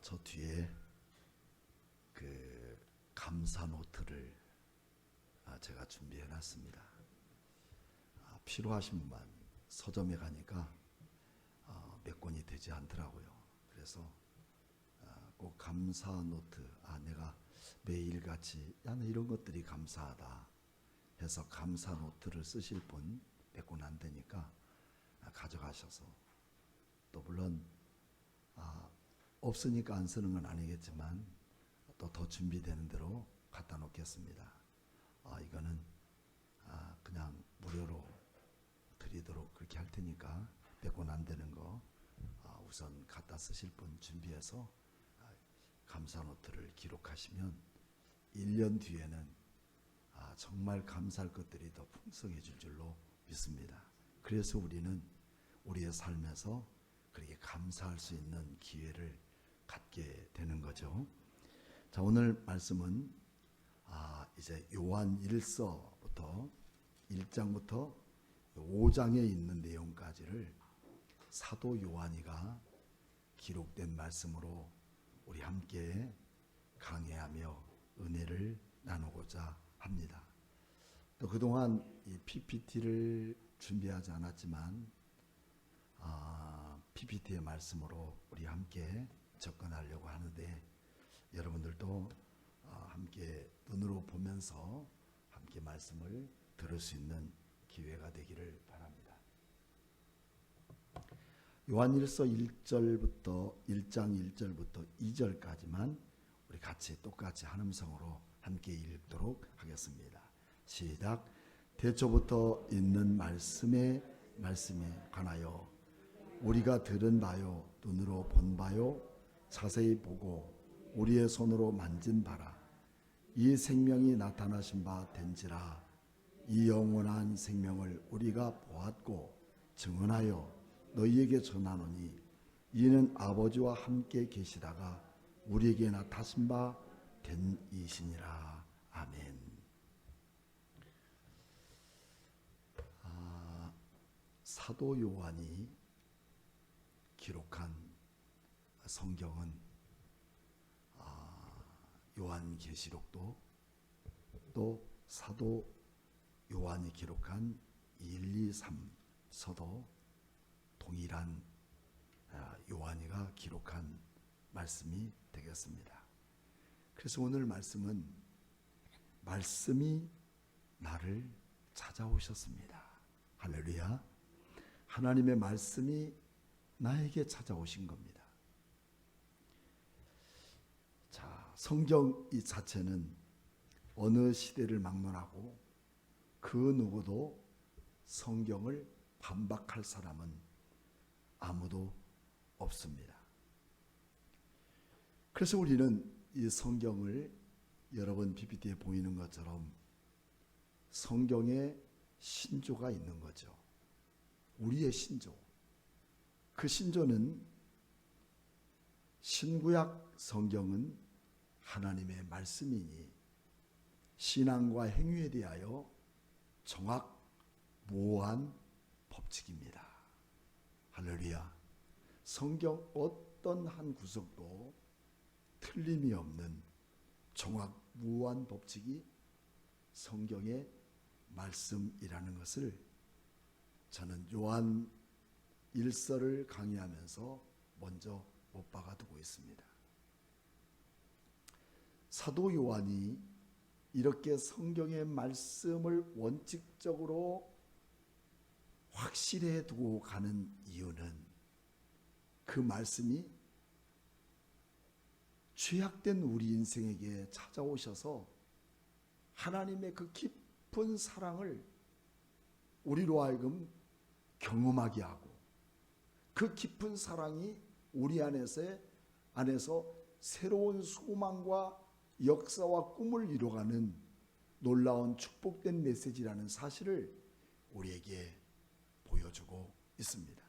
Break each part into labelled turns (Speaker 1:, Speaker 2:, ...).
Speaker 1: 저 뒤에 그 감사 노트를 제가 준비해 놨습니다. 필요하신 분만 서점에 가니까 몇 권이 되지 않더라고요. 그래서 꼭 감사 노트, 내가 매일같이 나는 이런 것들이 감사하다 해서 감사 노트를 쓰실 분 몇 권 안 되니까 가져가셔서, 또 물론 없으니까 안 쓰는 건 아니겠지만 또 더 준비되는 대로 갖다 놓겠습니다. 이거는 그냥 무료로 드리도록 그렇게 할 테니까 100권 안 되는 거 우선 갖다 쓰실 분 준비해서 감사 노트를 기록하시면 1년 뒤에는 정말 감사할 것들이 더 풍성해질 줄로 믿습니다. 그래서 우리는 우리의 삶에서 그렇게 감사할 수 있는 기회를 갖게 되는 거죠. 자, 오늘 말씀은 이제 요한 1서부터 1장부터 5장에 있는 내용까지를 사도 요한이가 기록된 말씀으로 우리 함께 강해하며 은혜를 나누고자 합니다. 또 그동안 이 PPT를 준비하지 않았지만 PPT의 말씀으로 우리 함께 접근하려고 하는데, 여러분들도 함께 눈으로 보면서 함께 말씀을 들을 수 있는 기회가 되기를 바랍니다. 요한일서 1장 1절부터 2절까지만 우리 같이 똑같이 한 음성으로 함께 읽도록 하겠습니다. 시작. 태초부터 있는 말씀에 관하여 우리가 들은 바요 눈으로 본 바요 자세히 보고 우리의 손으로 만진 바라 이 생명이 나타나신 바 된지라. 이 영원한 생명을 우리가 보았고 증언하여 너희에게 전하노니 이는 아버지와 함께 계시다가 우리에게 나타나신 바 된 이시니라. 아멘. 사도 요한이 기록한 성경은 요한계시록도 또 사도 요한이 기록한 1, 2, 3서도 동일한 요한이가 기록한 말씀이 되겠습니다. 그래서 오늘 말씀은 말씀이 나를 찾아오셨습니다. 할렐루야. 하나님의 말씀이 나에게 찾아오신 겁니다. 자, 성경 이 자체는 어느 시대를 막론하고 그 누구도 성경을 반박할 사람은 아무도 없습니다. 그래서 우리는 이 성경을 여러분 PPT에 보이는 것처럼 성경에 신조가 있는 거죠. 우리의 신조. 그 신조는 신구약 성경은 하나님의 말씀이니 신앙과 행위에 대하여 정확무오한 법칙입니다. 할렐루야. 성경 어떤 한 구석도 틀림이 없는 정확무오한 법칙이 성경의 말씀이라는 것을 저는 요한 1서를 강의하면서 먼저 못 박아두고 있습니다. 사도 요한이 이렇게 성경의 말씀을 원칙적으로 확실해 두고 가는 이유는 그 말씀이 죄악된 우리 인생에게 찾아오셔서 하나님의 그 깊은 사랑을 우리로 하여금 경험하게 하고 그 깊은 사랑이 우리 안에서 새로운 소망과 역사와 꿈을 이뤄가는 놀라운 축복된 메시지라는 사실을 우리에게 보여주고 있습니다.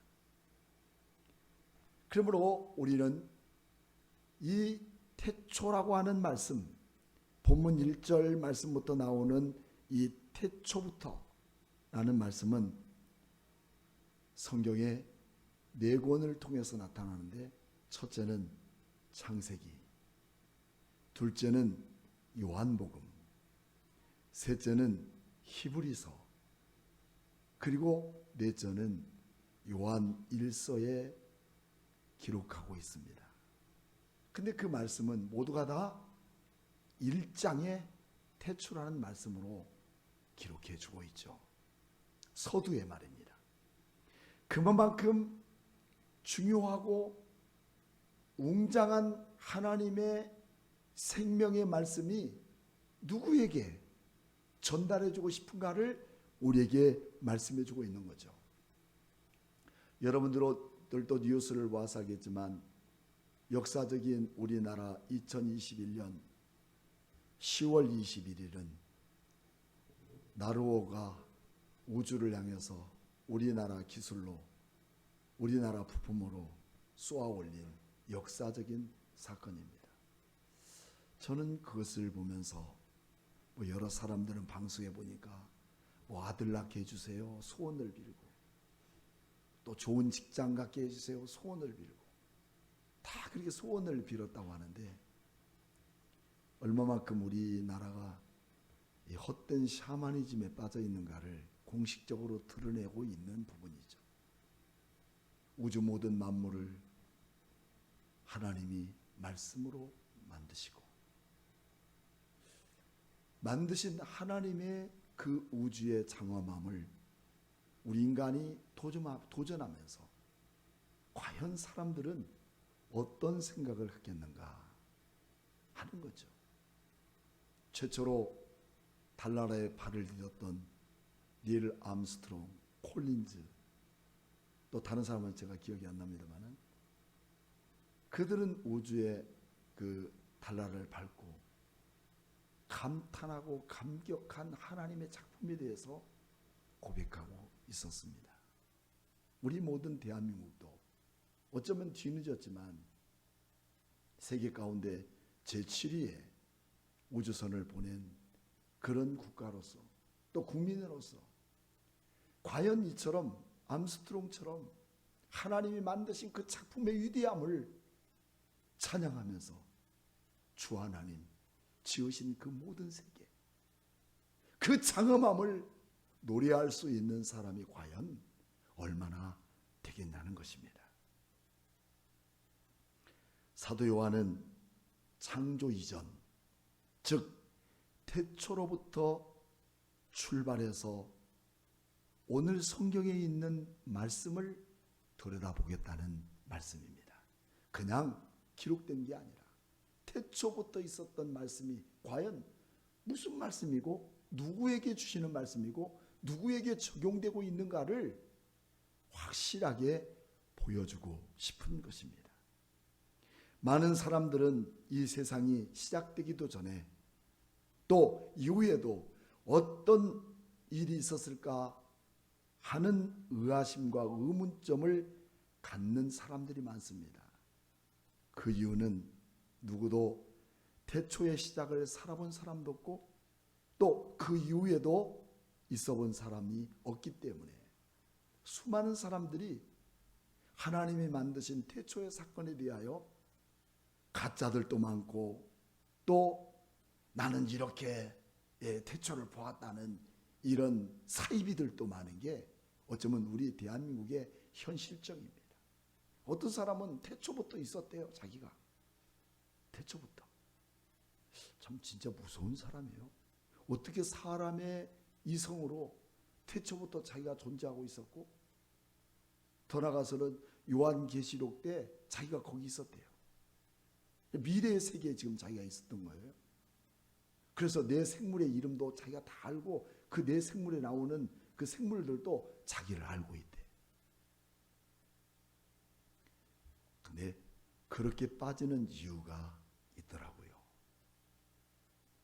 Speaker 1: 그러므로 우리는 이 태초라고 하는 말씀, 본문 1절 말씀부터 나오는 이 태초부터 라는 말씀은 성경의 4권을 통해서 나타나는데, 첫째는 창세기, 둘째는 요한복음, 셋째는 히브리서, 그리고 넷째는 요한 1서에 기록하고 있습니다. 근데 그 말씀은 모두가 다 1장의 태초라는 말씀으로 기록해 주고 있죠. 서두의 말입니다. 그만큼 중요하고 웅장한 하나님의 생명의 말씀이 누구에게 전달해 주고 싶은가를 우리에게 말씀해 주고 있는 거죠. 여러분들도 뉴스를 봐서 알겠지만 역사적인 우리나라 2021년 10월 21일은 나루호가 우주를 향해서 우리나라 기술로, 우리나라 부품으로 쏘아 올린 역사적인 사건입니다. 저는 그것을 보면서 여러 사람들은 방송에 보니까 아들 낳게 해주세요, 소원을 빌고, 또 좋은 직장 갖게 해주세요, 소원을 빌고, 다 그렇게 소원을 빌었다고 하는데 얼마만큼 우리나라가 이 헛된 샤머니즘에 빠져 있는가를 공식적으로 드러내고 있는 부분이죠. 우주 모든 만물을 하나님이 말씀으로 만드시고, 만드신 하나님의 그 우주의 장엄함을 우리 인간이 도전하면서 과연 사람들은 어떤 생각을 하겠는가 하는 거죠. 최초로 달나라에 발을 디뎠던 닐 암스트롱, 콜린즈, 또 다른 사람은 제가 기억이 안 납니다만은 그들은 우주의 그 달나라를 밟고 감탄하고 감격한 하나님의 작품에 대해서 고백하고 있었습니다. 우리 모든 대한민국도 어쩌면 뒤늦었지만 세계 가운데 제7위의 우주선을 보낸 그런 국가로서, 또 국민으로서 과연 이처럼 암스트롱처럼 하나님이 만드신 그 작품의 위대함을 찬양하면서 주 하나님 지으신 그 모든 세계, 그 장엄함을 노래할 수 있는 사람이 과연 얼마나 되겠냐는 것입니다. 사도 요한은 창조 이전, 즉 태초로부터 출발해서 오늘 성경에 있는 말씀을 들여다보겠다는 말씀입니다. 그냥 기록된 게 아니라 태초부터 있었던 말씀이 과연 무슨 말씀이고 누구에게 주시는 말씀이고 누구에게 적용되고 있는가를 확실하게 보여주고 싶은 것입니다. 많은 사람들은 이 세상이 시작되기도 전에 또 이후에도 어떤 일이 있었을까 하는 의아심과 의문점을 갖는 사람들이 많습니다. 그 이유는 누구도 태초의 시작을 살아본 사람도 없고 또 그 이후에도 있어본 사람이 없기 때문에 수많은 사람들이 하나님이 만드신 태초의 사건에 대하여 가짜들도 많고 또 나는 이렇게 태초를 보았다는 이런 사이비들도 많은 게 어쩌면 우리 대한민국의 현실적입니다. 어떤 사람은 태초부터 있었대요. 자기가 태초부터. 참 진짜 무서운 사람이에요. 어떻게 사람의 이성으로 태초부터 자기가 존재하고 있었고 더 나아가서는 요한계시록 때 자기가 거기 있었대요. 미래의 세계에 지금 자기가 있었던 거예요. 그래서 내 생물의 이름도 자기가 다 알고 그 내 생물에 나오는 그 생물들도 자기를 알고 있대. 근데 그렇게 빠지는 이유가 있더라고요.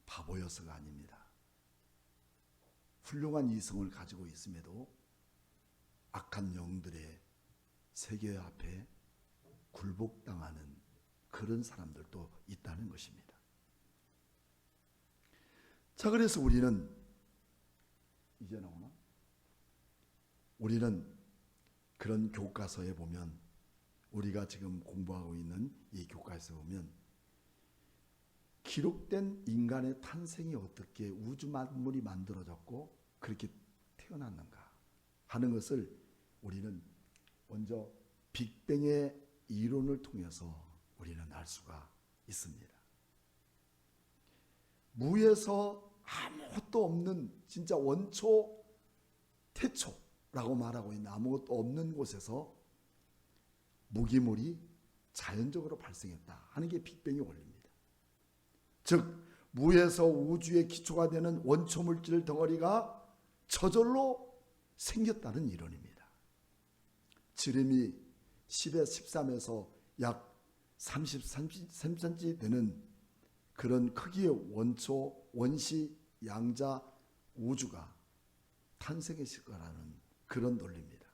Speaker 1: 바보여서가 아닙니다. 훌륭한 이성을 가지고 있음에도 악한 영들의 세계 앞에 굴복당하는 그런 사람들도 있다는 것입니다. 자, 그래서 우리는 이제 나오나? 우리는 그런 교과서에 보면 우리가 지금 공부하고 있는 이 교과에서 보면 기록된 인간의 탄생이 어떻게 우주 만물이 만들어졌고 그렇게 태어났는가 하는 것을 우리는 먼저 빅뱅의 이론을 통해서 우리는 알 수가 있습니다. 무에서 아무것도 없는 진짜 원초 태초라고 말하고 있는 아무것도 없는 곳에서 무기물이 자연적으로 발생했다 하는 게 빅뱅의 원리입니다. 즉 무에서 우주의 기초가 되는 원초 물질 덩어리가 저절로 생겼다는 이론입니다. 지름이 10에 13에서 약 33cm 되는 그런 크기의 원초, 원시, 양자, 우주가 탄생했을 거라는 그런 논리입니다.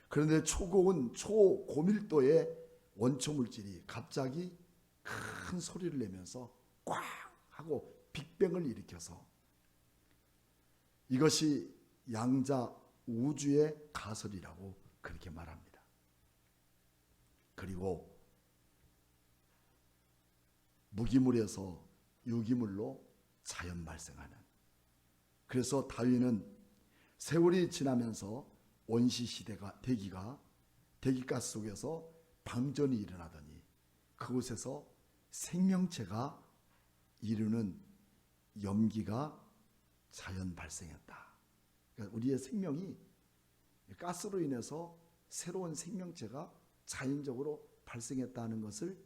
Speaker 1: 그런데 초고온, 초고밀도의 원초 물질이 갑자기 큰 소리를 내면서 꽝 하고 빅뱅을 일으켜서 이것이 양자 우주의 가설이라고 그렇게 말합니다. 그리고 무기물에서 유기물로 자연 발생하는, 그래서 다윈은 세월이 지나면서 원시 시대가 대기가스 속에서 방전이 일어나더니 그곳에서 생명체가 이루는 염기가 자연 발생했다. 그러니까 우리의 생명이 가스로 인해서 새로운 생명체가 자연적으로 발생했다는 것을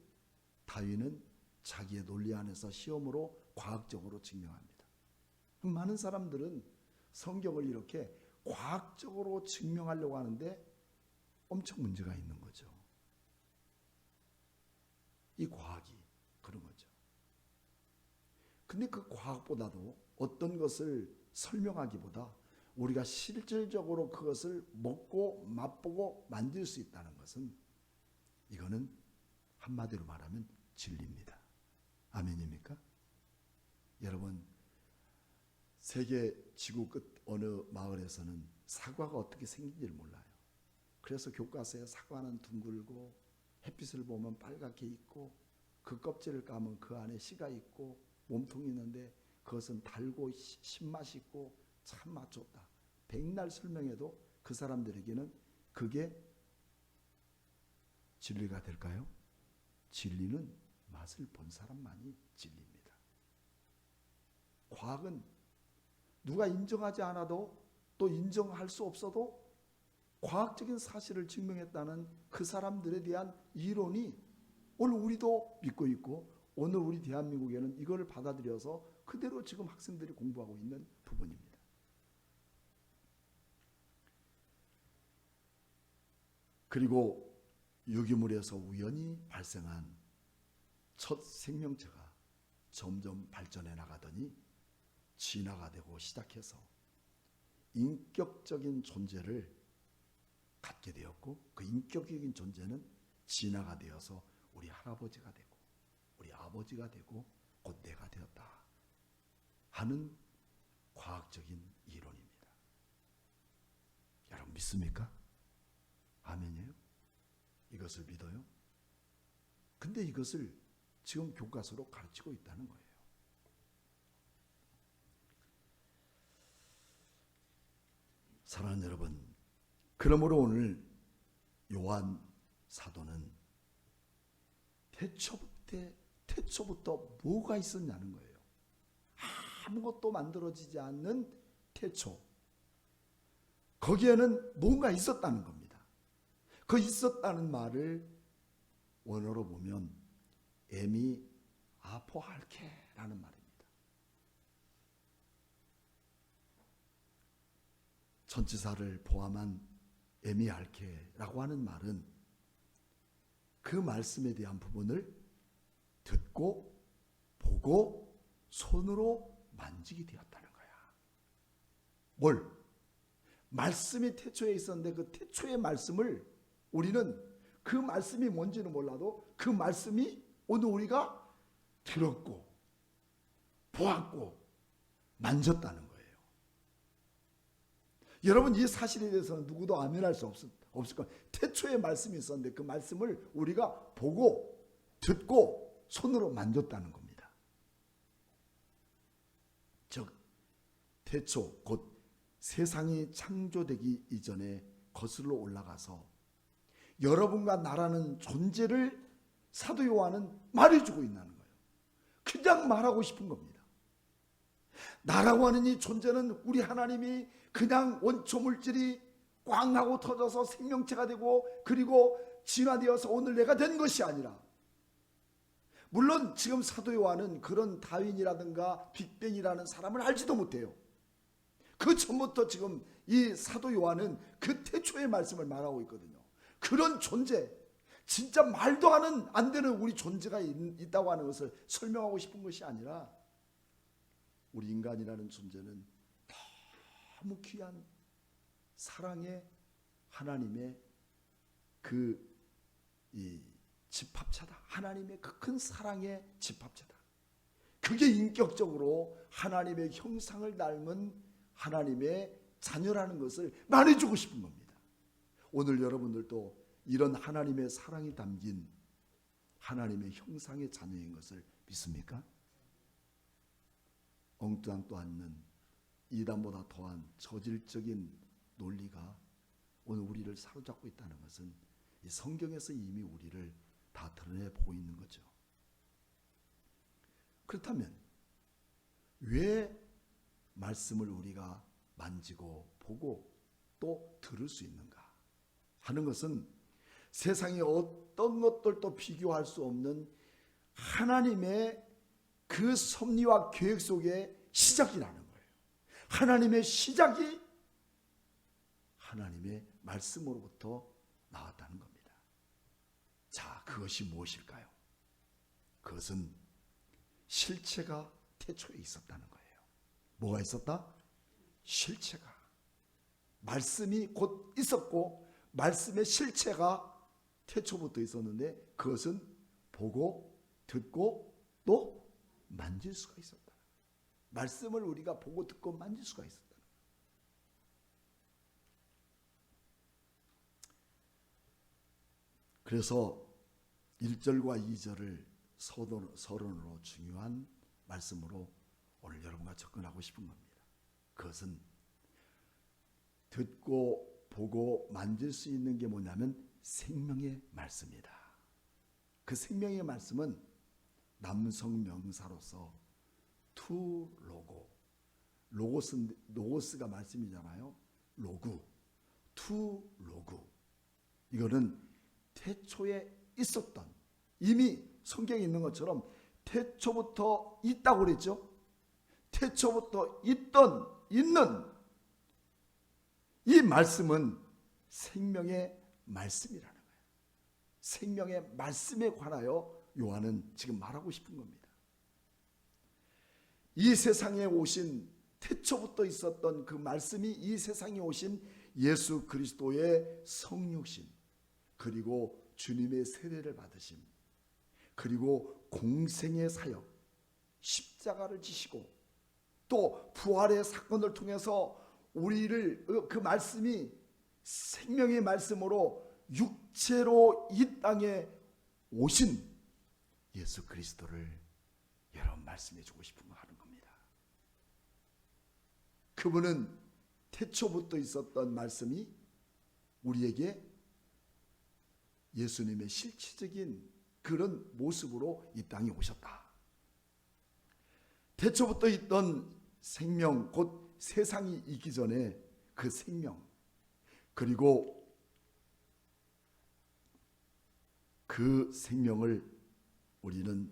Speaker 1: 다윈은 자기의 논리 안에서 시험으로 과학적으로 증명합니다. 많은 사람들은 성경을 이렇게 과학적으로 증명하려고 하는데 엄청 문제가 있는 거죠. 이 과학이 그런 거죠. 근데 그 과학보다도 어떤 것을 설명하기보다 우리가 실질적으로 그것을 먹고 맛보고 만질 수 있다는 것은 이거는 한마디로 말하면 진리입니다. 아멘입니까? 여러분, 세계 지구 끝 어느 마을에서는 사과가 어떻게 생긴지를 몰라요. 그래서 교과서에 사과는 둥글고 햇빛을 보면 빨갛게 있고 그 껍질을 까면 그 안에 씨가 있고 몸통이 있는데 그것은 달고 신맛이 있고 참 맛 좋다. 백날 설명해도 그 사람들에게는 그게 진리가 될까요? 진리는 맛을 본 사람만이 진리입니다. 과학은 누가 인정하지 않아도 또 인정할 수 없어도 과학적인 사실을 증명했다는 그 사람들에 대한 이론이 오늘 우리도 믿고 있고 오늘 우리 대한민국에는 이걸 받아들여서 그대로 지금 학생들이 공부하고 있는 부분입니다. 그리고 유기물에서 우연히 발생한 첫 생명체가 점점 발전해 나가더니 진화가 되고 시작해서 인격적인 존재를 갖게 되었고 그 인격적인 존재는 진화가 되어서 우리 할아버지가 되고 우리 아버지가 되고 곧 내가 되었다 하는 과학적인 이론입니다. 여러분 믿습니까? 아멘이에요? 이것을 믿어요? 근데 이것을 지금 교과서로 가르치고 있다는 거예요. 사랑하는 여러분, 그러므로 오늘 요한 사도는 태초부터 뭐가 있었냐는 거예요. 아무것도 만들어지지 않는 태초. 거기에는 뭔가 있었다는 겁니다. 그 있었다는 말을 원어로 보면 에미 아포할케라는 말입니다. 전치사를 포함한 에미알케라고 하는 말은 그 말씀에 대한 부분을 듣고 보고 손으로 만지게 되었다는 거야. 뭘? 말씀이 태초에 있었는데 그 태초의 말씀을 우리는 그 말씀이 뭔지는 몰라도 그 말씀이 오늘 우리가 들었고 보았고 만졌다는 거예요. 여러분, 이 사실에 대해서는 누구도 아멘할 수 없을 거예요. 태초에 말씀이 있었는데 그 말씀을 우리가 보고 듣고 손으로 만졌다는 겁니다. 즉 태초 곧 세상이 창조되기 이전에 거슬러 올라가서 여러분과 나라는 존재를 사도 요한은 말해주고 있다는 거예요. 그냥 말하고 싶은 겁니다. 나라고 하는 이 존재는 우리 하나님이 그냥 원초 물질이 꽝 하고 터져서 생명체가 되고 그리고 진화되어서 오늘 내가 된 것이 아니라, 물론 지금 사도 요한은 그런 다윈이라든가 빅뱅이라는 사람을 알지도 못해요. 그 전부터 지금 이 사도 요한은 그 태초의 말씀을 말하고 있거든요. 그런 존재, 진짜 말도 안 되는 우리 존재가 있다고 하는 것을 설명하고 싶은 것이 아니라, 우리 인간이라는 존재는 너무 귀한 사랑의 하나님의 이 집합체다. 하나님의 그 큰 사랑의 집합체다. 그게 인격적으로 하나님의 형상을 닮은 하나님의 자녀라는 것을 말해주고 싶은 겁니다. 오늘 여러분들도 이런 하나님의 사랑이 담긴 하나님의 형상의 자녀인 것을 믿습니까? 엉뚱하지도 않는 이단보다 더한 저질적인 논리가 오늘 우리를 사로잡고 있다는 것은 이 성경에서 이미 우리를 다 드러내 보고 있는 거죠. 그렇다면 왜 말씀을 우리가 만지고 보고 또 들을 수 있는가 하는 것은 세상의 어떤 것들도 비교할 수 없는 하나님의 그 섭리와 계획 속의 시작이라는 거예요. 하나님의 시작이 하나님의 말씀으로부터 나왔다는 겁니다. 자, 그것이 무엇일까요? 그것은 실체가 태초에 있었다는 거예요. 뭐가 있었다? 실체가. 말씀이 곧 있었고 말씀의 실체가 태초부터 있었는데 그것은 보고 듣고 또 만질 수가 있었다. 말씀을 우리가 보고 듣고 만질 수가 있었다. 그래서 1절과 2절을 서론으로 중요한 말씀으로 오늘 여러분과 접근하고 싶은 겁니다. 그것은 듣고 보고 만질 수 있는 게 뭐냐면 생명의 말씀이다. 그 생명의 말씀은 남성 명사로서 투 로고, 로고스가 말씀이잖아요. 로구, 투 로구. 이거는 태초에 있었던, 이미 성경에 있는 것처럼 태초부터 있다고 그랬죠. 태초부터 있는 이 말씀은 생명의 말씀이라는 거예요. 생명의 말씀에 관하여 요한은 지금 말하고 싶은 겁니다. 이 세상에 오신, 태초부터 있었던 그 말씀이 이 세상에 오신 예수 그리스도의 성육신, 그리고 주님의 세례를 받으심, 그리고 공생의 사역, 십자가를 지시고 또 부활의 사건을 통해서 우리를, 그 말씀이 생명의 말씀으로 육체로 이 땅에 오신 예수 그리스도를 여러분 말씀해 주고 싶은 거 하는 겁니다. 그분은 태초부터 있었던 말씀이 우리에게 예수님의 실체적인 그런 모습으로 이 땅에 오셨다. 태초부터 있던 생명, 곧 세상이 있기 전에 그 생명, 그리고 그 생명을 우리는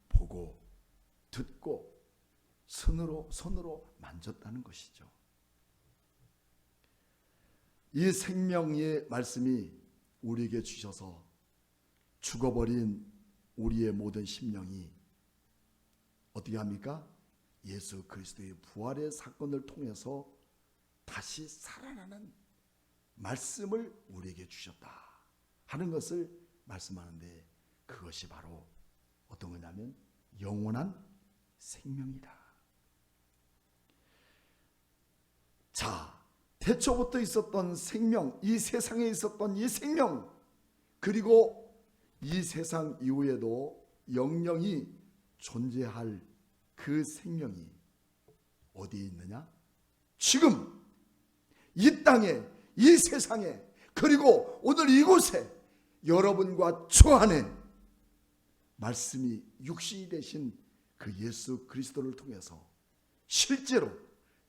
Speaker 1: 보고 듣고 손으로 만졌다는 것이죠. 이 생명의 말씀이 우리에게 주셔서 죽어버린 우리의 모든 심령이 어떻게 합니까? 예수 그리스도의 부활의 사건을 통해서 다시 살아나는 말씀을 우리에게 주셨다 하는 것을 말씀하는데, 그것이 바로 어떤 거냐면 영원한 생명이다. 자, 태초부터 있었던 생명, 이 세상에 있었던 이 생명, 그리고 이 세상 이후에도 영영이 존재할 그 생명이 어디에 있느냐? 지금 이 땅에, 이 세상에, 그리고 오늘 이곳에 여러분과 저 안에 말씀이 육신이 되신 그 예수 그리스도를 통해서 실제로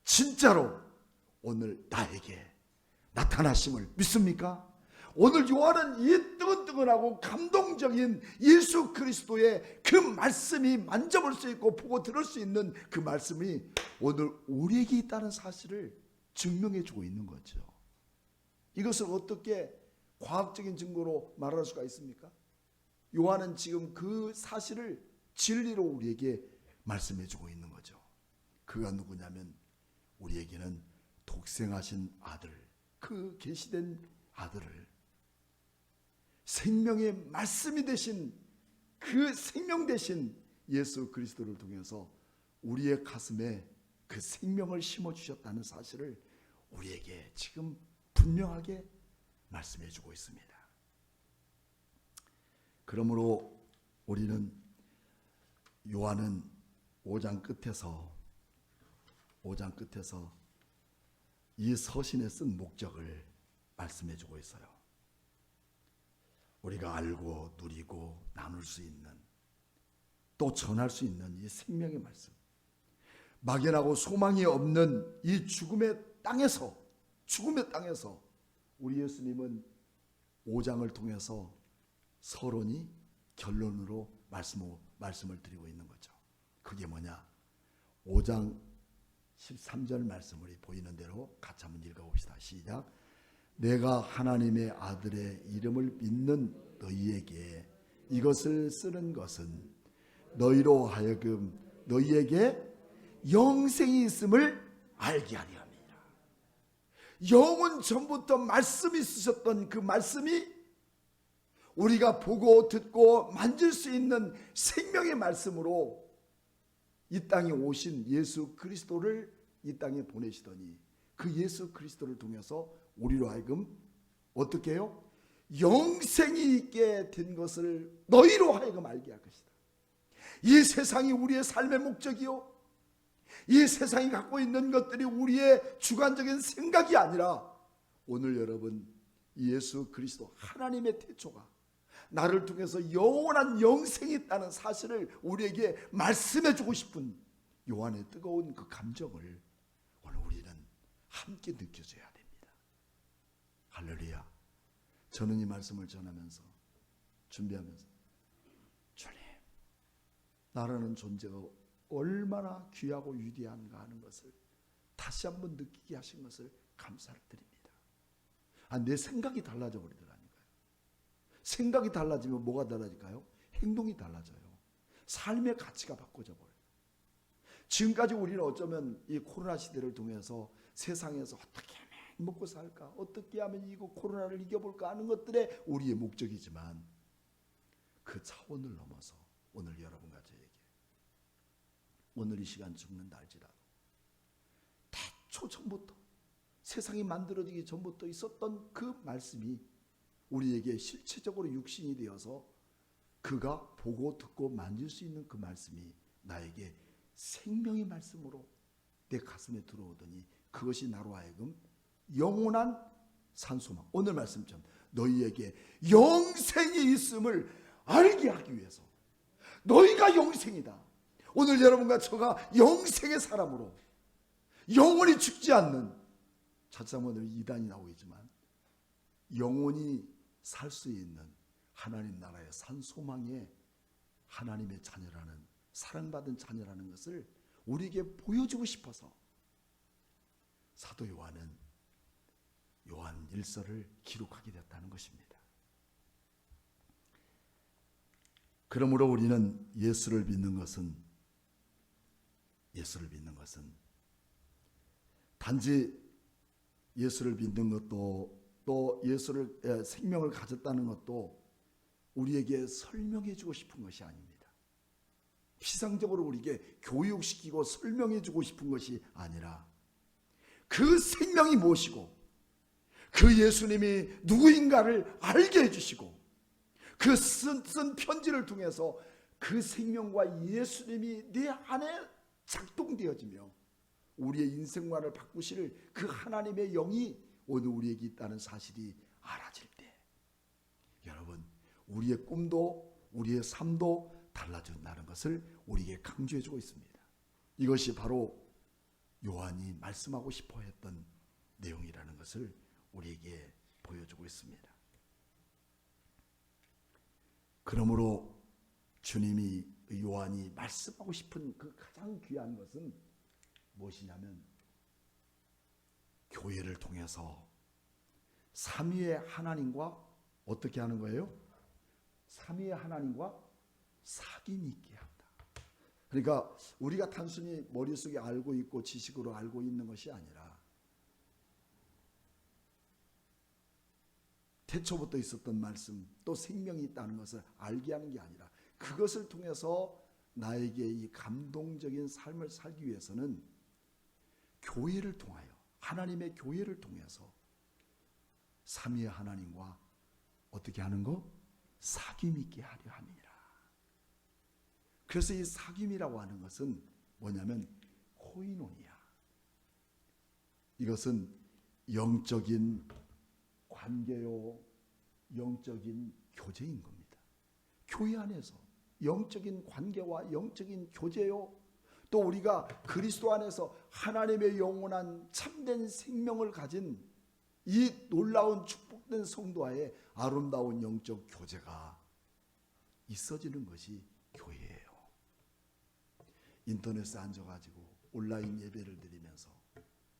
Speaker 1: 진짜로 오늘 나에게 나타나심을 믿습니까? 오늘 요한은 이 뜨끈뜨끈하고 감동적인 예수 그리스도의 그 말씀이 만져볼 수 있고 보고 들을 수 있는 그 말씀이 오늘 우리에게 있다는 사실을 증명해 주고 있는 거죠. 이것을 어떻게 과학적인 증거로 말할 수가 있습니까? 요한은 지금 그 사실을 진리로 우리에게 말씀해 주고 있는 거죠. 그가 누구냐면 우리에게는 독생하신 아들, 그 계시된 아들을 생명의 말씀이 되신 그 생명 되신 예수 그리스도를 통해서 우리의 가슴에 그 생명을 심어주셨다는 사실을 우리에게 지금 분명하게 말씀해 주고 있습니다. 그러므로 우리는 요한은 5장 끝에서 이 서신에 쓴 목적을 말씀해 주고 있어요. 우리가 알고 누리고 나눌 수 있는, 또 전할 수 있는 이 생명의 말씀, 막연하고 소망이 없는 이 죽음의 땅에서 우리 예수님은 5장을 통해서 서론이 결론으로 말씀을 드리고 있는 거죠. 그게 뭐냐? 5장 13절 말씀을 보이는 대로 같이 한번 읽어봅시다. 시작. 내가 하나님의 아들의 이름을 믿는 너희에게 이것을 쓰는 것은 너희로 하여금 너희에게 영생이 있음을 알게 하려 함이라. 영원 전부터 말씀이 있으셨던 그 말씀이 우리가 보고 듣고 만질 수 있는 생명의 말씀으로 이 땅에 오신 예수 그리스도를 이 땅에 보내시더니 그 예수 그리스도를 통해서 우리로 하여금 어떻게 해요? 영생이 있게 된 것을 너희로 하여금 알게 할 것이다. 이 세상이 우리의 삶의 목적이요, 이 세상이 갖고 있는 것들이 우리의 주관적인 생각이 아니라 오늘 여러분 예수 그리스도 하나님의 태초가 나를 통해서 영원한 영생이 있다는 사실을 우리에게 말씀해 주고 싶은 요한의 뜨거운 그 감정을 오늘 우리는 함께 느껴줘야 됩니다. 할렐루야. 저는 이 말씀을 전하면서 준비하면서 주님, 나라는 존재가 얼마나 귀하고 위대한가 하는 것을 다시 한번 느끼게 하신 것을 감사를 드립니다. 내 생각이 달라져 버리더라니까요. 생각이 달라지면 뭐가 달라질까요? 행동이 달라져요. 삶의 가치가 바꿔져 버려요. 지금까지 우리는 어쩌면 이 코로나 시대를 통해서 세상에서 어떻게 하면 먹고 살까, 어떻게 하면 이거 코로나를 이겨볼까 하는 것들에 우리의 목적이지만 그 차원을 넘어서 오늘 여러분과 저에게 오늘 이 시간 죽는다 할지라도 태초 전부터 세상이 만들어지기 전부터 있었던 그 말씀이 우리에게 실체적으로 육신이 되어서 그가 보고 듣고 만질 수 있는 그 말씀이 나에게 생명의 말씀으로 내 가슴에 들어오더니 그것이 나로 하여금 영원한 산소망, 오늘 말씀처럼 너희에게 영생이 있음을 알게 하기 위해서, 너희가 영생이다. 오늘 여러분과 저가 영생의 사람으로 영원히 죽지 않는, 차차모는 이단이 나오겠지만 영원히 살 수 있는 하나님 나라의 산소망의 하나님의 자녀라는, 사랑받은 자녀라는 것을 우리에게 보여주고 싶어서 사도 요한은 요한 1서를 기록하게 됐다는 것입니다. 그러므로 우리는 예수를 믿는 것은 단지 예수를 믿는 것도, 또 예수를 생명을 가졌다는 것도 우리에게 설명해 주고 싶은 것이 아닙니다. 피상적으로 우리에게 교육시키고 설명해 주고 싶은 것이 아니라 그 생명이 무엇이고 그 예수님이 누구인가를 알게 해주시고 그 쓴 편지를 통해서 그 생명과 예수님이 내 안에 작동되어지며 우리의 인생관을 바꾸실 그 하나님의 영이 오늘 우리에게 있다는 사실이 알아질 때 여러분 우리의 꿈도 우리의 삶도 달라진다는 것을 우리에게 강조해주고 있습니다. 이것이 바로 요한이 말씀하고 싶어 했던 내용이라는 것을 우리에게 보여주고 있습니다. 그러므로 주님이 요한이 말씀하고 싶은 그 가장 귀한 것은 무엇이냐면 교회를 통해서 삼위의 하나님과 어떻게 하는 거예요? 삼위의 하나님과 사귐이 있게 한다. 그러니까 우리가 단순히 머릿속에 알고 있고 지식으로 알고 있는 것이 아니라 태초부터 있었던 말씀 또 생명이 있다는 것을 알게 하는 게 아니라 그것을 통해서 나에게 이 감동적인 삶을 살기 위해서는 교회를 통하여 하나님의 교회를 통해서 삼위의 하나님과 어떻게 하는 거? 사귐 있게 하려 함이라. 그래서 이 사귐이라고 하는 것은 뭐냐면 코이노니아. 이것은 영적인 관계요, 영적인 교제인 겁니다. 교회 안에서 영적인 관계와 영적인 교제요, 또 우리가 그리스도 안에서 하나님의 영원한 참된 생명을 가진 이 놀라운 축복된 성도와의 아름다운 영적 교제가 있어지는 것이 교회예요. 인터넷에 앉아가지고 온라인 예배를 드리면서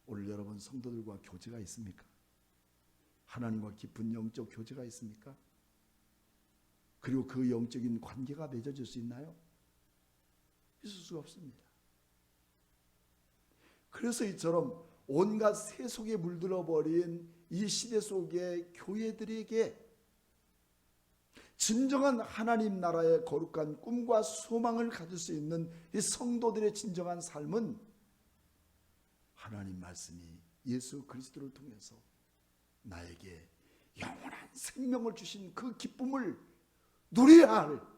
Speaker 1: 오늘 여러분 성도들과 교제가 있습니까? 하나님과 깊은 영적 교제가 있습니까? 그리고 그 영적인 관계가 맺어질 수 있나요? 있을 수가 없습니다. 그래서 이처럼 온갖 세속에 물들어버린 이 시대 속의 교회들에게 진정한 하나님 나라의 거룩한 꿈과 소망을 가질 수 있는 이 성도들의 진정한 삶은 하나님 말씀이 예수 그리스도를 통해서 나에게 영원한 생명을 주신 그 기쁨을 누려야 할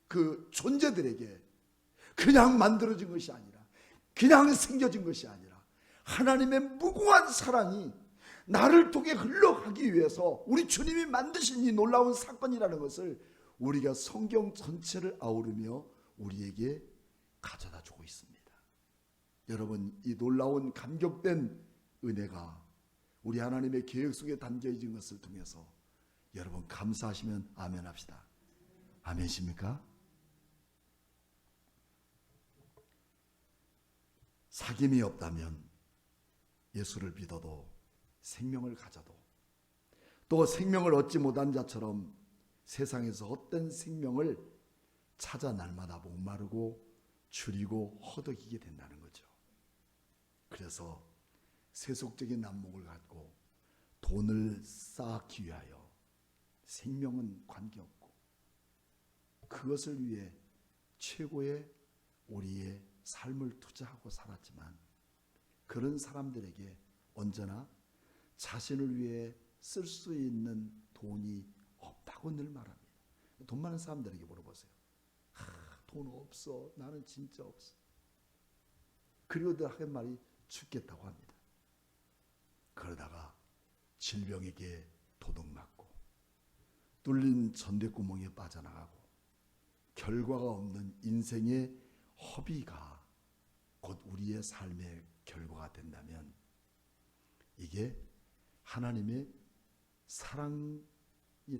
Speaker 1: 그 존재들에게 그냥 만들어진 것이 아니라 그냥 생겨진 것이 아니라 하나님의 무궁한 사랑이 나를 통해 흘러가기 위해서 우리 주님이 만드신 이 놀라운 사건이라는 것을 우리가 성경 전체를 아우르며 우리에게 가져다 주고 있습니다. 여러분, 이 놀라운 감격된 은혜가 우리 하나님의 계획 속에 담겨진 것을 통해서 여러분 감사하시면 아멘 합시다. 아멘이십니까? 사귐이 없다면 예수를 믿어도 생명을 가져도 또 생명을 얻지 못한 자처럼 세상에서 헛된 생명을 찾아 날마다 목마르고 줄이고 허덕이게 된다는 거죠. 그래서 세속적인 안목을 갖고 돈을 쌓기 위하여 생명은 관계없고 그것을 위해 최고의 우리의 삶을 투자하고 살았지만 그런 사람들에게 언제나 자신을 위해 쓸 수 있는 돈이 없다고 늘 말합니다. 돈 많은 사람들에게 물어보세요. 돈 없어. 나는 진짜 없어. 그리고들 하는 말이 죽겠다고 합니다. 그러다가 질병에게 도둑맞고 뚫린 전대구멍에 빠져나가고 결과가 없는 인생의 허비가 곧 우리의 삶의 결과가 된다면 이게 하나님의 사랑이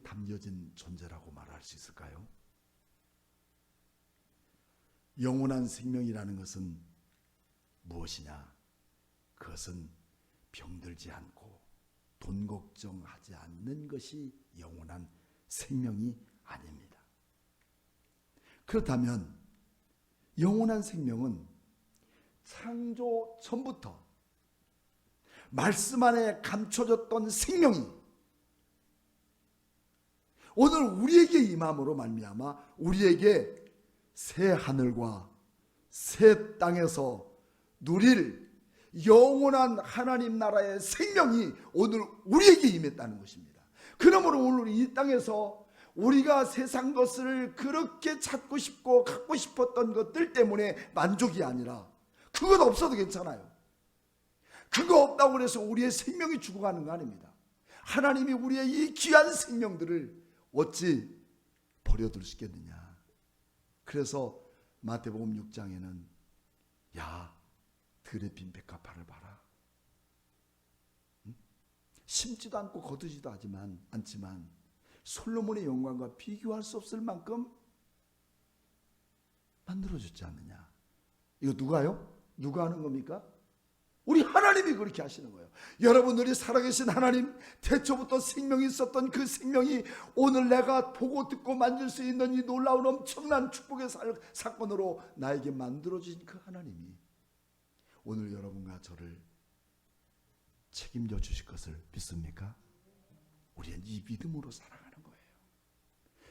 Speaker 1: 담겨진 존재라고 말할 수 있을까요? 영원한 생명이라는 것은 무엇이냐? 그것은 병들지 않고 돈 걱정하지 않는 것이 영원한 생명이 아닙니다. 그렇다면 영원한 생명은 창조 전부터 말씀 안에 감춰졌던 생명이 오늘 우리에게 임함으로 말미암아 우리에게 새 하늘과 새 땅에서 누릴 영원한 하나님 나라의 생명이 오늘 우리에게 임했다는 것입니다. 그러므로 오늘 이 땅에서 우리가 세상 것을 그렇게 찾고 싶고 갖고 싶었던 것들 때문에 만족이 아니라, 그것 없어도 괜찮아요. 그거 없다고 해서 우리의 생명이 죽어가는 거 아닙니다. 하나님이 우리의 이 귀한 생명들을 어찌 버려둘 수 있겠느냐. 그래서 마태복음 6장에는 야, 들에 빈 백합화를 봐라. 심지도 않고 거두지도 않지만 솔로몬의 영광과 비교할 수 없을 만큼 만들어줬지 않느냐. 이거 누가요? 누가 하는 겁니까? 우리 하나님이 그렇게 하시는 거예요. 여러분들이 살아계신 하나님, 태초부터 생명이 있었던 그 생명이 오늘 내가 보고 듣고 만질 수 있는 이 놀라운 엄청난 축복의 사건으로 나에게 만들어진 그 하나님이 오늘 여러분과 저를 책임져 주실 것을 믿습니까? 우리는 이 믿음으로 살아가는 거예요.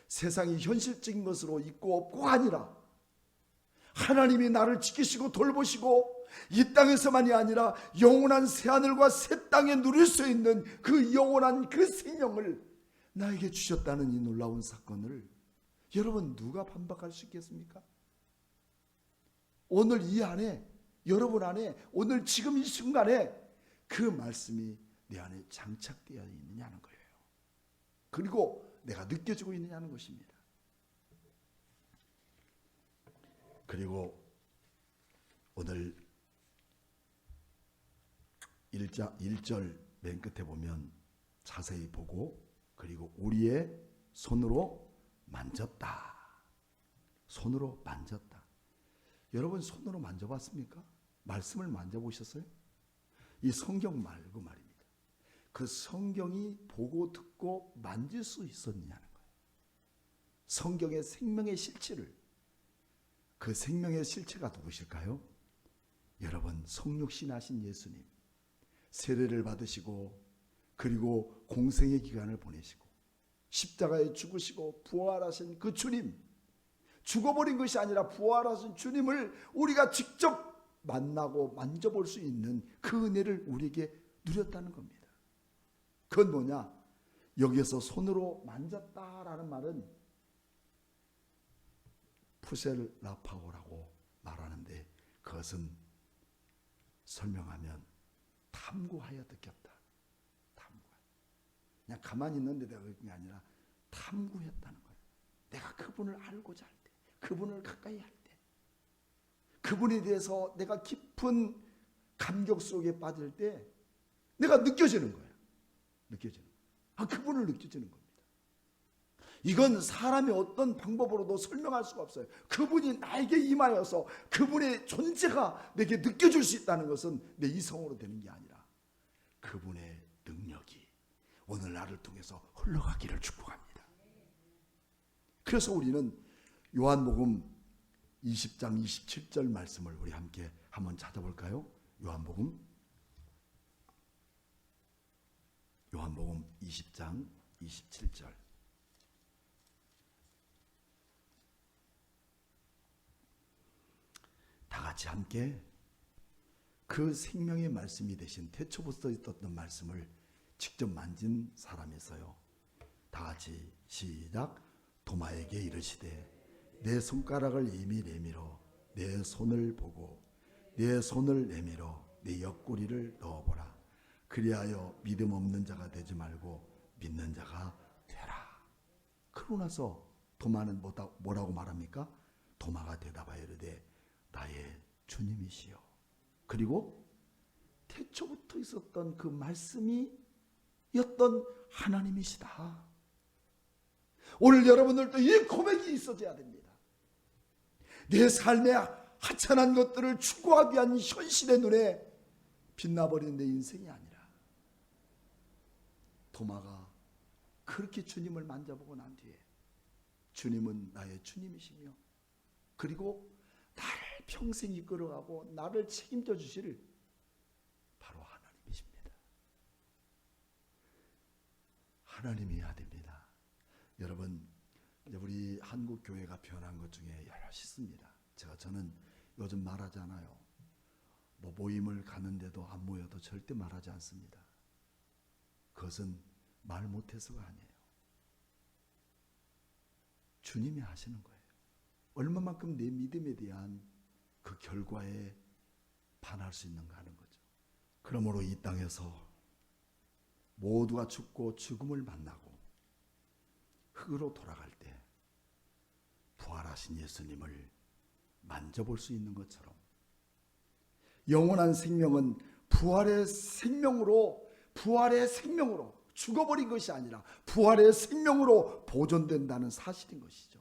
Speaker 1: 세상이 현실적인 것으로 있고 없고가 아니라 하나님이 나를 지키시고 돌보시고 이 땅에서만이 아니라 영원한 새하늘과 새 땅에 누릴 수 있는 그 영원한 그 생명을 나에게 주셨다는 이 놀라운 사건을 여러분 누가 반박할 수 있겠습니까? 오늘 이 안에, 여러분 안에, 오늘 지금 이 순간에 그 말씀이 내 안에 장착되어 있느냐는 거예요. 그리고 내가 느껴지고 있느냐는 것입니다. 그리고 오늘 1절 맨 끝에 보면 자세히 보고, 그리고 우리의 손으로 만졌다. 손으로 만졌다. 여러분 손으로 만져봤습니까? 말씀을 만져보셨어요? 이 성경 말고 말입니다. 그 성경이 보고 듣고 만질 수 있었느냐는 거예요. 성경의 생명의 실체를, 그 생명의 실체가 누구실까요? 여러분, 성육신하신 예수님, 세례를 받으시고 그리고 공생의 기간을 보내시고 십자가에 죽으시고 부활하신 그 주님, 죽어버린 것이 아니라 부활하신 주님을 우리가 직접 만나고 만져볼 수 있는 그 은혜를 우리에게 누렸다는 겁니다. 그건 뭐냐? 여기에서 손으로 만졌다라는 말은 푸셀라파오라고 말하는데, 그것은 설명하면 탐구하여 느꼈다. 그냥 가만히 있는데 내가 그런 게 아니라 탐구했다는 거예요. 내가 그분을 알고자 할 때, 그분을 가까이 할 때, 그분에 대해서 내가 깊은 감격 속에 빠질 때 내가 느껴지는 거예요. 느껴지는 거예요. 그분을 느껴지는 겁니다. 이건 사람의 어떤 방법으로도 설명할 수가 없어요. 그분이 나에게 임하여서 그분의 존재가 내게 느껴질 수 있다는 것은 내 이성으로 되는 게 아니라 그분의 능력이 오늘 나를 통해서 흘러가기를 축복합니다. 그래서 우리는 요한복음 20장 27절 말씀을 우리 함께 한번 찾아볼까요? 요한복음 20장 27절. 다 같이 함께 그 생명의 말씀이 되신 태초부터 있었던 말씀을 직접 만진 사람이 있어요. 다 같이 시작. 도마에게 이르시되 내 손가락을 이미 내밀어 내 손을 보고 내 손을 내밀어 내 옆구리를 넣어보라. 그리하여 믿음 없는 자가 되지 말고 믿는 자가 되라. 그러고 나서 도마는 뭐라고 말합니까? 도마가 대답하여 이르되 나의 주님이시여. 그리고 태초부터 있었던 그 말씀이 였던 하나님이시다. 오늘 여러분들도 이 고백이 있어져야 됩니다. 내 삶의 하찮은 것들을 추구하기 위한 현실의 눈에 빛나버린 내 인생이 아니라 도마가 그렇게 주님을 만져보고 난 뒤에 주님은 나의 주님이시며 그리고 나를 평생 이끌어가고 나를 책임져 주실 바로 하나님이십니다. 하나님이어야 됩니다. 여러분, 우리 한국 교회가 변한 것 중에 여럿이 있습니다. 저는 요즘 말하잖아요. 뭐 모임을 가는데도 안 모여도 절대 말하지 않습니다. 그것은 말 못해서가 아니에요. 주님이 하시는 거예요. 얼마만큼 내 믿음에 대한 그 결과에 반할 수 있는가 하는 거죠. 그러므로 이 땅에서 모두가 죽고 죽음을 만나고 흙으로 돌아갈 때 부활하신 예수님을 만져볼 수 있는 것처럼 영원한 생명은 부활의 생명으로 죽어버린 것이 아니라 부활의 생명으로 보존된다는 사실인 것이죠.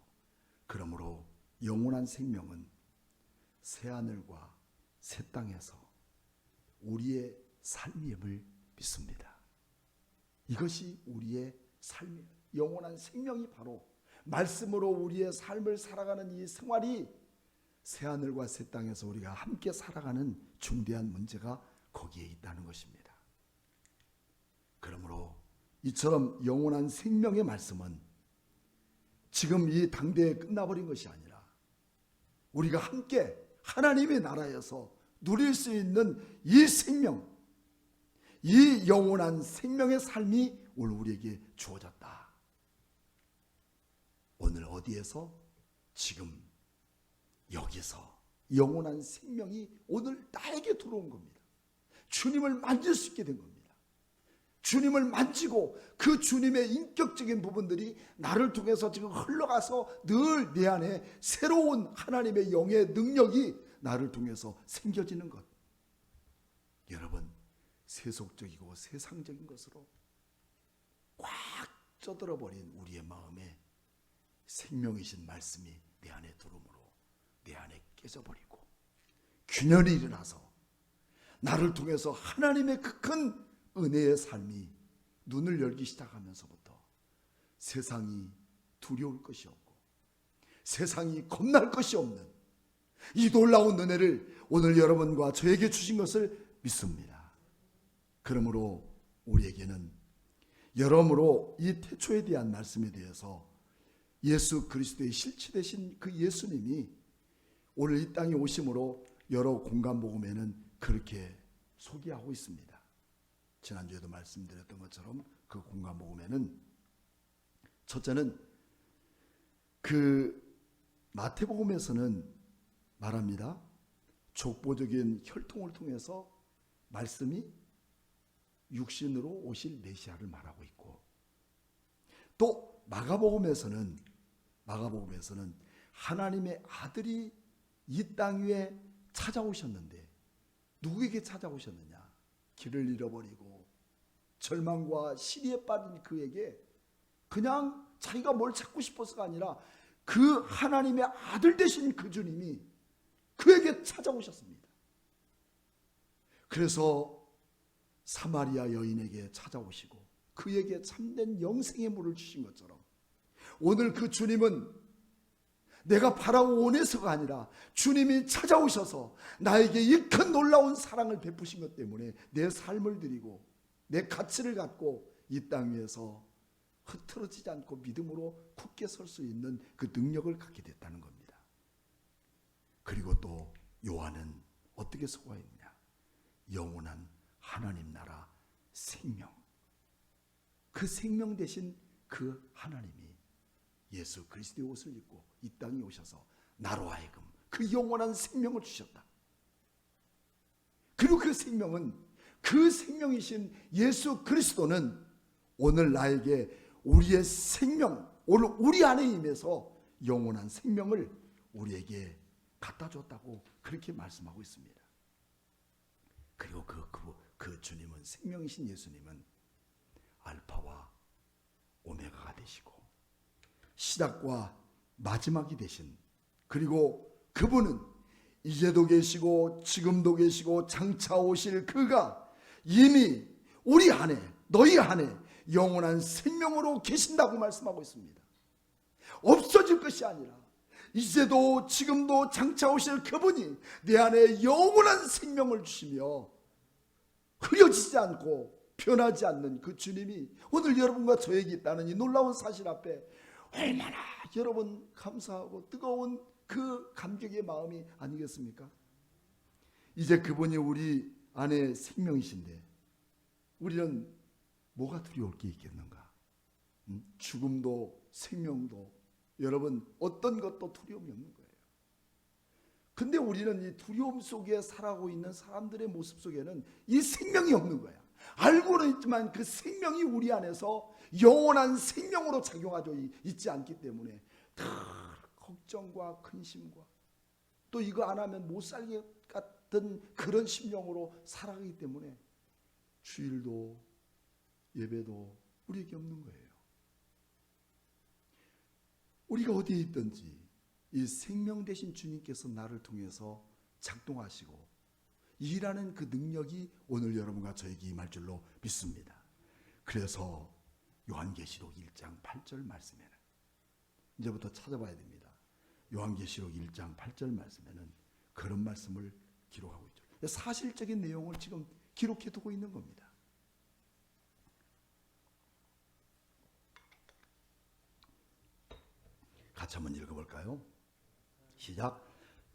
Speaker 1: 그러므로 영원한 생명은 새하늘과 새 땅에서 우리의 삶임을 믿습니다. 이것이 우리의 삶이에요. 영원한 생명이 바로 말씀으로 우리의 삶을 살아가는 이 생활이 새하늘과 새 땅에서 우리가 함께 살아가는 중대한 문제가 거기에 있다는 것입니다. 그러므로 이처럼 영원한 생명의 말씀은 지금 이 당대에 끝나버린 것이 아니라 우리가 함께 하나님의 나라에서 누릴 수 있는 이 생명, 이 영원한 생명의 삶이 오늘 우리에게 주어졌다. 오늘 어디에서? 지금 여기서 영원한 생명이 오늘 나에게 들어온 겁니다. 주님을 만질 수 있게 된 겁니다. 주님을 만지고 그 주님의 인격적인 부분들이 나를 통해서 지금 흘러가서 늘 내 안에 새로운 하나님의 영의 능력이 나를 통해서 생겨지는 것. 여러분, 세속적이고 세상적인 것으로 꽉 쪄들어버린 우리의 마음에 생명이신 말씀이 내 안에 들어오므로 내 안에 깨져버리고 균열이 일어나서 나를 통해서 하나님의 그 큰 은혜의 삶이 눈을 열기 시작하면서부터 세상이 두려울 것이 없고 세상이 겁날 것이 없는 이 놀라운 은혜를 오늘 여러분과 저에게 주신 것을 믿습니다. 그러므로 우리에게는 여러모로 이 태초에 대한 말씀에 대해서 예수 그리스도의 실체 되신 그 예수님이 오늘 이 땅에 오심으로 여러 공간복음에는 그렇게 소개하고 있습니다. 지난주에도 말씀드렸던 것처럼 그 공간복음에는 첫째는 그 마태복음에서는 말합니다. 족보적인 혈통을 통해서 말씀이 육신으로 오실 메시아를 말하고 있고, 또 마가복음에서는 하나님의 아들이 이 땅 위에 찾아오셨는데 누구에게 찾아오셨느냐? 길을 잃어버리고 절망과 시리에 빠진 그에게 그냥 자기가 뭘 찾고 싶어서가 아니라 그 하나님의 아들 되신 그 주님이 그에게 찾아오셨습니다. 그래서 사마리아 여인에게 찾아오시고 그에게 참된 영생의 물을 주신 것처럼 오늘 그 주님은 내가 바라고 원해서가 아니라 주님이 찾아오셔서 나에게 이 큰 놀라운 사랑을 베푸신 것 때문에 내 삶을 드리고 내 가치를 갖고 이 땅 위에서 흐트러지지 않고 믿음으로 굳게 설 수 있는 그 능력을 갖게 됐다는 겁니다. 그리고 또 요한은 어떻게 소개했느냐? 영원한 하나님 나라 생명, 그 생명 되신 그 하나님이 예수 그리스도의 옷을 입고 이 땅에 오셔서 나로 하여금 그 영원한 생명을 주셨다. 그리고 그 생명은, 그 생명이신 예수 그리스도는 오늘 나에게 우리의 생명, 오늘 우리 안에 임해서 영원한 생명을 우리에게 갖다 줬다고 그렇게 말씀하고 있습니다. 그리고 그 주님은, 생명이신 예수님은 알파와 오메가가 되시고 시작과 마지막이 되신, 그리고 그분은 이제도 계시고 지금도 계시고 장차 오실 그가 이미 우리 안에, 너희 안에 영원한 생명으로 계신다고 말씀하고 있습니다. 없어질 것이 아니라 이제도 지금도 장차 오실 그분이 내 안에 영원한 생명을 주시며 흐려지지 않고 변하지 않는 그 주님이 오늘 여러분과 저에게 있다는 이 놀라운 사실 앞에 얼마나 여러분 감사하고 뜨거운 그 감격의 마음이 아니겠습니까? 이제 그분이 우리 안에 생명이신데 우리는 뭐가 두려울 게 있겠는가? 죽음도 생명도 여러분 어떤 것도 두려움이 없는 거예요. 근데 우리는 이 두려움 속에 살아가고 있는 사람들의 모습 속에는 이 생명이 없는 거야. 알고는 있지만 그 생명이 우리 안에서 영원한 생명으로 작용하고 있지 않기 때문에 다 걱정과 근심과 또 이거 안 하면 못 살게 같은 그런 심령으로 살아가기 때문에 주일도 예배도 우리에게 없는 거예요. 우리가 어디에 있든지 이 생명 되신 주님께서 나를 통해서 작동하시고 일하는 그 능력이 오늘 여러분과 저에게 임할 줄로 믿습니다. 그래서 요한계시록 1장 8절 말씀에는 이제부터 찾아봐야 됩니다. 요한계시록 1장 8절 말씀에는 그런 말씀을 기록하고 있죠. 사실적인 내용을 지금 기록해 두고 있는 겁니다. 같이 한번 읽어볼까요? 시작.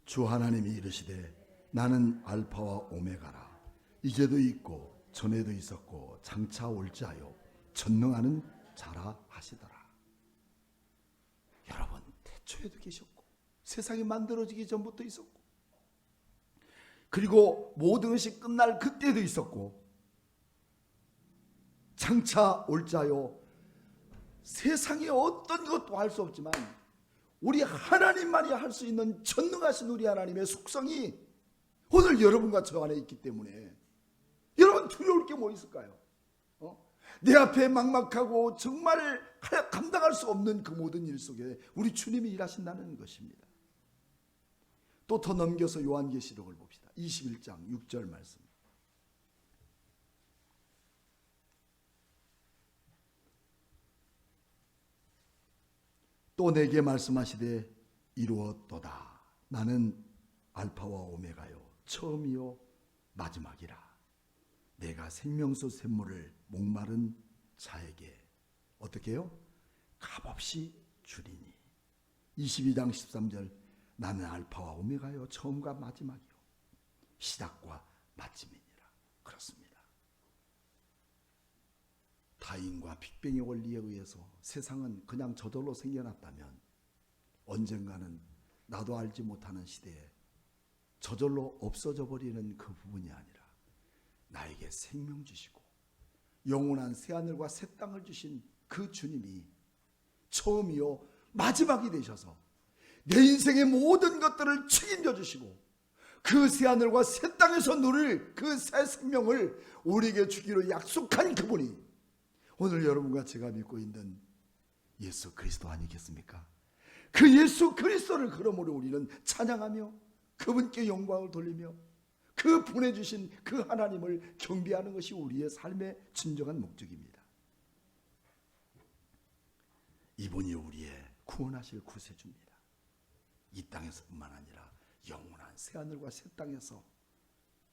Speaker 1: 주 하나님이 이르시되 나는 알파와 오메가라. 이제도 있고 전에도 있었고 장차 올자요 전능하는 자라 하시더라. 여러분 태초에도 계셨고 세상이 만들어지기 전부터 있었고 그리고 모든 것이 끝날 그때도 있었고 장차 올자요 세상에 어떤 것도 할 수 없지만 우리 하나님만이 할 수 있는 전능하신 우리 하나님의 속성이 오늘 여러분과 저 안에 있기 때문에 여러분 두려울 게 뭐 있을까요? 내 앞에 막막하고 정말 감당할 수 없는 그 모든 일 속에 우리 주님이 일하신다는 것입니다. 또 더 넘겨서 요한계시록을 봅시다. 21장 6절 말씀. 또 내게 말씀하시되 이루었도다. 나는 알파와 오메가요 처음이요 마지막이라. 내가 생명수 샘물을 목마른 자에게 어떻게 해요? 값없이 주리니. 22장 13절 나는 알파와 오메가요 처음과 마지막이요 시작과 마침이니라. 그렇습니다. 타인과 빅뱅의 원리에 의해서 세상은 그냥 저절로 생겨났다면 언젠가는 나도 알지 못하는 시대에 저절로 없어져 버리는 그 부분이 아니라 나에게 생명 주시고 영원한 새하늘과 새 땅을 주신 그 주님이 처음이요 마지막이 되셔서 내 인생의 모든 것들을 책임져 주시고 그 새하늘과 새 땅에서 누릴 그 새 생명을 우리에게 주기로 약속한 그분이 오늘 여러분과 제가 믿고 있는 예수 그리스도 아니겠습니까? 그 예수 그리스도를 그러므로 우리는 찬양하며 그분께 영광을 돌리며 그 보내주신 그 하나님을 경배하는 것이 우리의 삶의 진정한 목적입니다. 이분이 우리의 구원하실 구세주입니다. 이 땅에서뿐만 아니라 영원한 새하늘과 새 땅에서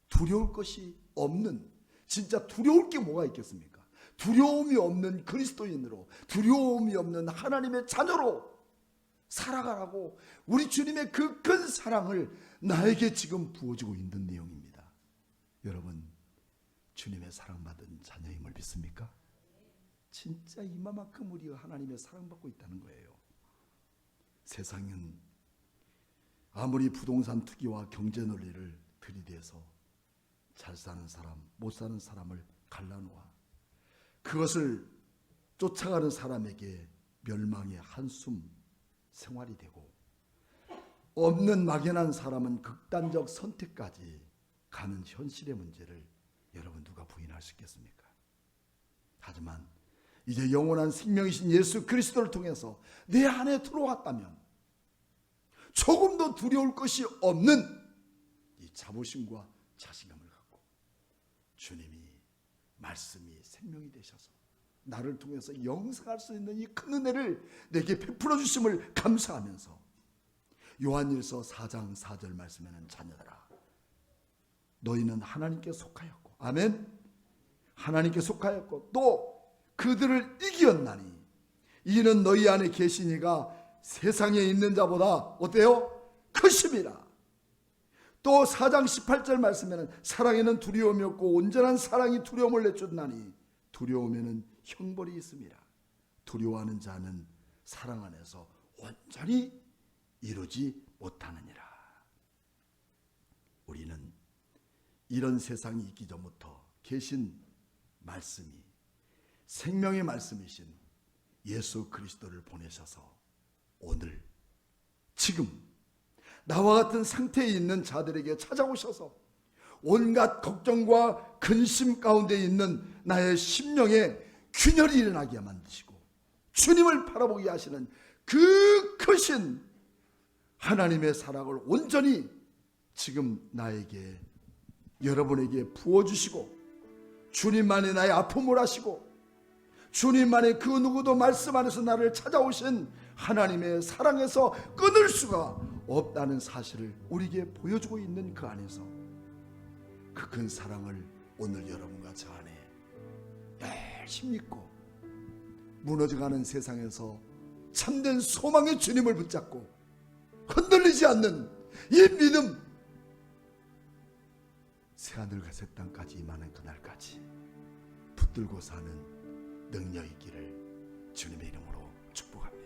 Speaker 1: 두려울 것이 없는, 진짜 두려울 게 뭐가 있겠습니까? 두려움이 없는 그리스도인으로, 두려움이 없는 하나님의 자녀로 살아가라고 우리 주님의 그 큰 사랑을 나에게 지금 부어주고 있는 내용입니다. 여러분 주님의 사랑받은 자녀임을 믿습니까? 진짜 이만큼 우리가 하나님의 사랑받고 있다는 거예요. 세상은 아무리 부동산 투기와 경제 논리를 들이대서 잘 사는 사람, 못 사는 사람을 갈라놓아 그것을 쫓아가는 사람에게 멸망의 한숨 생활이 되고 없는 막연한 사람은 극단적 선택까지 가는 현실의 문제를 여러분 누가 부인할 수 있겠습니까? 하지만 이제 영원한 생명이신 예수 그리스도를 통해서 내 안에 들어왔다면 조금도 두려울 것이 없는 이 자부심과 자신감을 갖고 주님이 말씀이 생명이 되셔서 나를 통해서 영생할 수 있는 이 큰 은혜를 내게 베풀어 주심을 감사하면서 요한일서 4장 4절 말씀에는 자녀들아 너희는 하나님께 속하였고 아멘 하나님께 속하였고 또 그들을 이기었나니 이는 너희 안에 계시니가 세상에 있는 자보다 어때요? 크심이라. 또 4장 18절 말씀에는 사랑에는 두려움이 없고 온전한 사랑이 두려움을 내쫓나니 두려움에는 형벌이 있습니다. 두려워하는 자는 사랑 안에서 온전히 이루지 못하느니라. 우리는 이런 세상이 있기 전부터 계신 말씀이 생명의 말씀이신 예수 그리스도를 보내셔서 오늘 지금 나와 같은 상태에 있는 자들에게 찾아오셔서 온갖 걱정과 근심 가운데 있는 나의 심령에 균열이 일어나게 만드시고 주님을 바라보게 하시는 그 크신 하나님의 사랑을 온전히 지금 나에게 여러분에게 부어주시고 주님만이 나의 아픔을 아시고 주님만이 그 누구도 말씀 안에서 나를 찾아오신 하나님의 사랑에서 끊을 수가 없다는 사실을 우리에게 보여주고 있는 그 안에서 그 큰 사랑을 오늘 여러분과 저 안에 늘 힘입고 무너져가는 세상에서 참된 소망의 주님을 붙잡고 흔들리지 않는 이 믿음, 새하늘과 새 땅까지 임하는 그날까지 붙들고 사는 능력 있기를 주님의 이름으로 축복합니다.